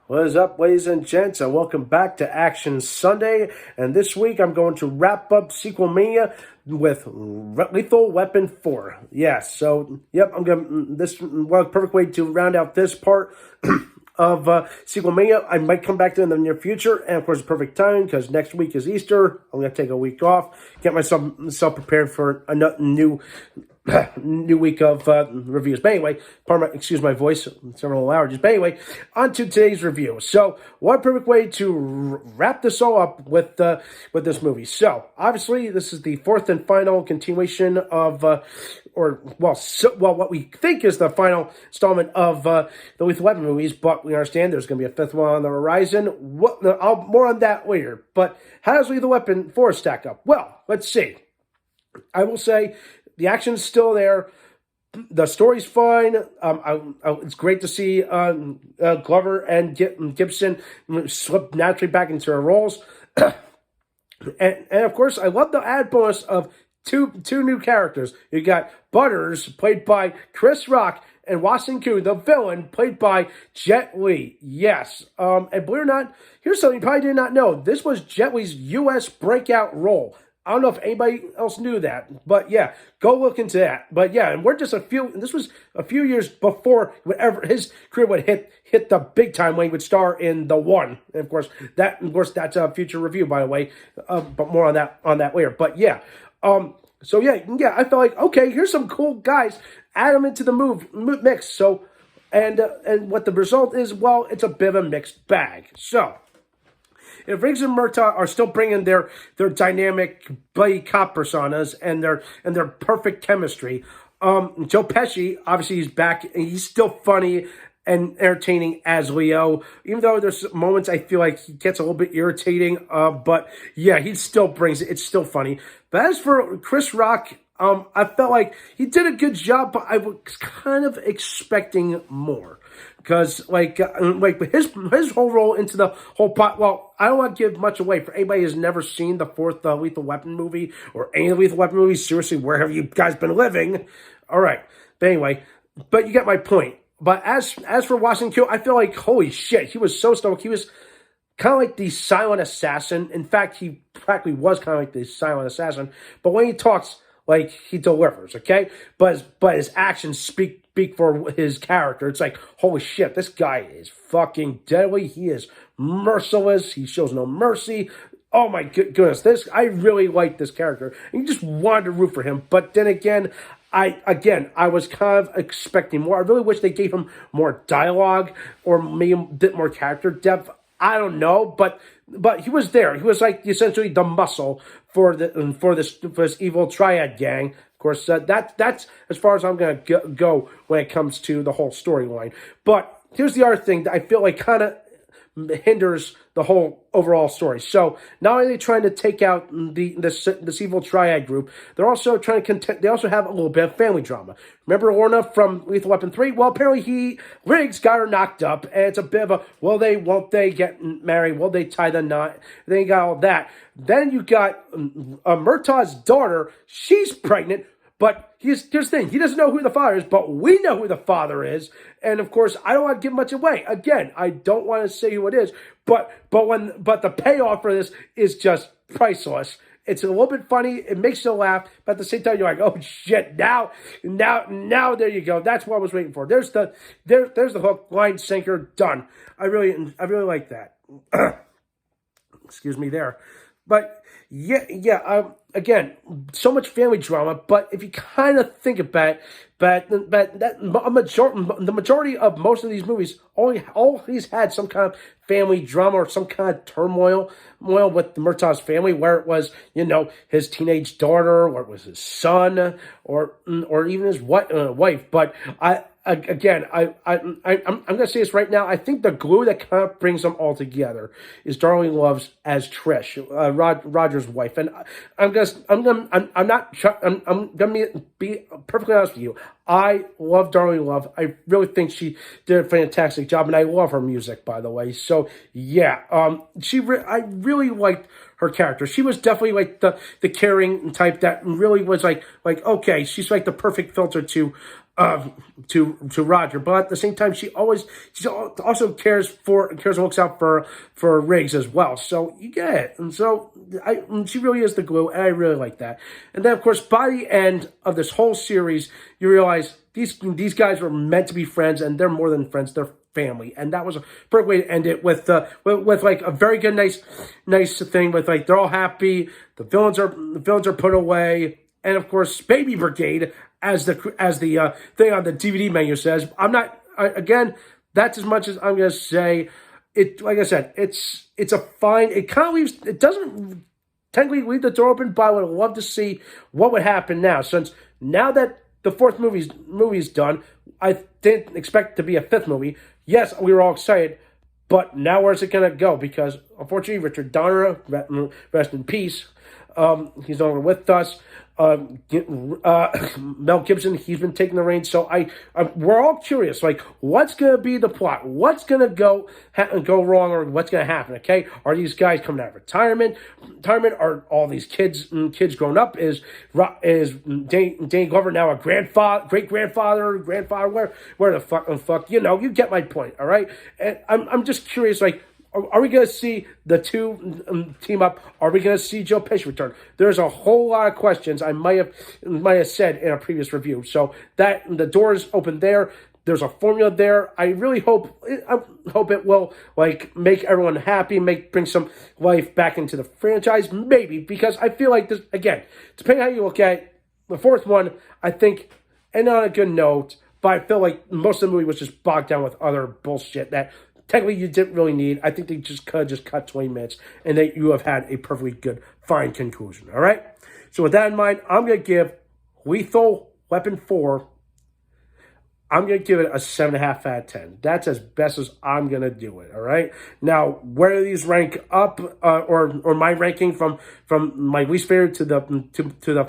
What is up, ladies and gents, and welcome back to Action Sunday. And this week, I'm going to wrap up Sequel-Mania with Lethal Weapon 4. Yes, so, yep, I'm going. This was a perfect way to round out this part of Sequel-Mania. I might come back to it in the near future, and of course, perfect time because next week is Easter. I'm going to take a week off, get myself prepared for a new week of reviews. But anyway, excuse my voice, several allergies. But anyway, on to today's review. So, what perfect way to wrap this all up with this movie. So, obviously, this is the fourth and final continuation of, what we think is the final installment of the Lethal Weapon movies. But we understand there's going to be a fifth one on the horizon. More on that later. But how does Lethal Weapon 4 stack up? Well, let's see. I will say the action's still there. The story's fine. It's great to see Glover and Gibson slip naturally back into their roles. and of course, I love the add bonus of two new characters. You got Butters, played by Chris Rock, and Wasenku, the villain, played by Jet Li. Yes. And believe it or not, here's something you probably did not know. This was Jet Li's U.S. breakout role. I don't know if anybody else knew that, but yeah, go look into that. But yeah, and this was a few years before whatever his career would hit the big time when he would star in The One. And of course, that's a future review, by the way, but more on that later. But yeah, so yeah, I felt like, okay, here's some cool guys, add them into the mix. So, and what the result is, well, it's a bit of a mixed bag. So, if Riggs and Murtaugh are still bringing their dynamic buddy cop personas and their perfect chemistry, Joe Pesci, obviously he's back and he's still funny and entertaining as Leo, even though there's moments I feel like he gets a little bit irritating, but yeah, he still brings it. It's still funny. But as for Chris Rock, I felt like he did a good job, but I was kind of expecting more. Because, like his whole role into the whole plot, well, I don't want to give much away. For anybody who's never seen the fourth Lethal Weapon movie, or any of the Lethal Weapon movies, seriously, where have you guys been living? All right. But anyway, but you get my point. But as for Washington, I feel like, holy shit, he was so stoic. He was kind of like the silent assassin. In fact, he practically was kind of like the silent assassin. But when he talks, like, he delivers, okay? But his actions speak for his character. It's like, holy shit, this guy is fucking deadly. He is merciless. He shows no mercy. Oh my goodness, I really like this character. And you just wanted to root for him. But then again, I was kind of expecting more. I really wish they gave him more dialogue or maybe a bit more character depth. I don't know, but he was there. He was like essentially the muscle for this evil triad gang. Of course, that's as far as I'm going to go when it comes to the whole storyline. But here's the other thing that I feel like kind of hinders the whole overall story. So not only are they trying to take out this evil triad group, they're also trying to they also have a little bit of family drama. Remember Lorna from Lethal Weapon 3? Well, apparently Riggs got her knocked up, and it's a bit of a won't they get married? Will they tie the knot? Then you got all that. Then you got Murtaugh's daughter. She's pregnant. But here's the thing. He doesn't know who the father is, but we know who the father is. And, of course, I don't want to give much away. Again, I don't want to say who it is. But the payoff for this is just priceless. It's a little bit funny. It makes you laugh. But at the same time, you're like, oh, shit. Now, there you go. That's what I was waiting for. There's the hook, line, sinker, done. I really like that. Excuse me there. But, again, so much family drama, but if you kind of think about it, the majority of most of these movies always had some kind of family drama or some kind of turmoil with Murtaugh's family, where it was, his teenage daughter, or it was his son, or even his wife. But I'm going to say this right now. I think the glue that kind of brings them all together is Darling Love's as Trish, Roger's wife. And I'm going to be perfectly honest with you. I love Darling Love. I really think she did a fantastic job, and I love her music, by the way. So yeah, I really liked her character. She was definitely like the caring type that really was like okay, she's like the perfect filter to Roger, but at the same time, she also cares and looks out for Riggs as well. So you get it, and so she really is the glue, and I really like that. And then of course, by the end of this whole series, you realize these guys were meant to be friends, and they're more than friends; they're family, and that was a perfect way to end it with like a very good, nice thing with like they're all happy. The villains are put away, and of course, Baby Brigade. As the thing on the DVD menu says, again, that's as much as I'm going to say. It, like I said, it's a fine. It kind of leaves. It doesn't technically leave the door open, but I would love to see what would happen now. Since now that the fourth movie's done, I didn't expect to be a fifth movie. Yes, we were all excited, but now where's it going to go? Because unfortunately, Richard Donner, rest in peace. He's no longer with us. Mel Gibson, he's been taking the reins. So we're all curious, like, what's going to be the plot? What's going to go wrong, or what's going to happen? Okay, are these guys coming out of retirement? Are all these kids grown up? Is Danny Glover now a great grandfather? Where the fuck? You know, you get my point. All right, and I'm just curious, like. Are we going to see the two team up? Are we going to see Joe Pesci return? There's a whole lot of questions I might have said in a previous review. So that the door is open there. There's a formula there. I really hope it will like make everyone happy, bring some life back into the franchise, maybe, because I feel like this again. Depending on how you look at it, the fourth one, I think, ended on a good note. But I feel like most of the movie was just bogged down with other bullshit that. Technically, you didn't really need. I think they could have just cut 20 minutes, and that you have had a perfectly good, fine conclusion. All right? So with that in mind, I'm going to give Lethal Weapon 4, I'm going to give it a 7.5 out of 10. That's as best as I'm going to do it, all right? Now, where do these rank up, or my ranking from my least favorite to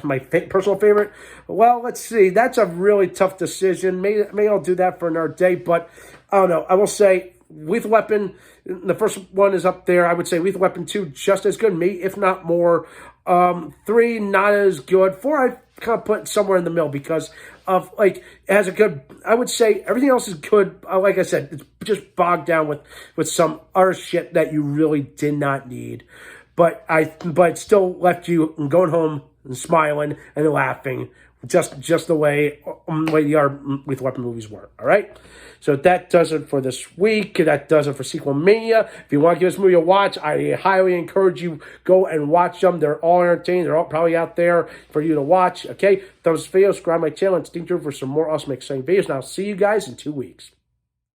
my personal favorite? Well, let's see. That's a really tough decision. Maybe I'll do that for another day, but I don't know. I will say, Lethal Weapon, the first one is up there. I would say Lethal Weapon 2, just as good, maybe if not more. 3, not as good. 4, I kind of put somewhere in the middle because of, like, it has a good, I would say everything else is good. Like I said, it's just bogged down with some other shit that you really did not need. But it still left you going home and smiling and laughing. Just the way the Lethal Weapon movies were, all right? So that does it for this week. That does it for Sequel-Mania. If you want to give this movie a watch, I highly encourage you, go and watch them. They're all entertaining. They're all probably out there for you to watch, okay? Thumbs up this video, subscribe to my channel, and stay tuned for some more awesome, exciting videos. And I'll see you guys in 2 weeks.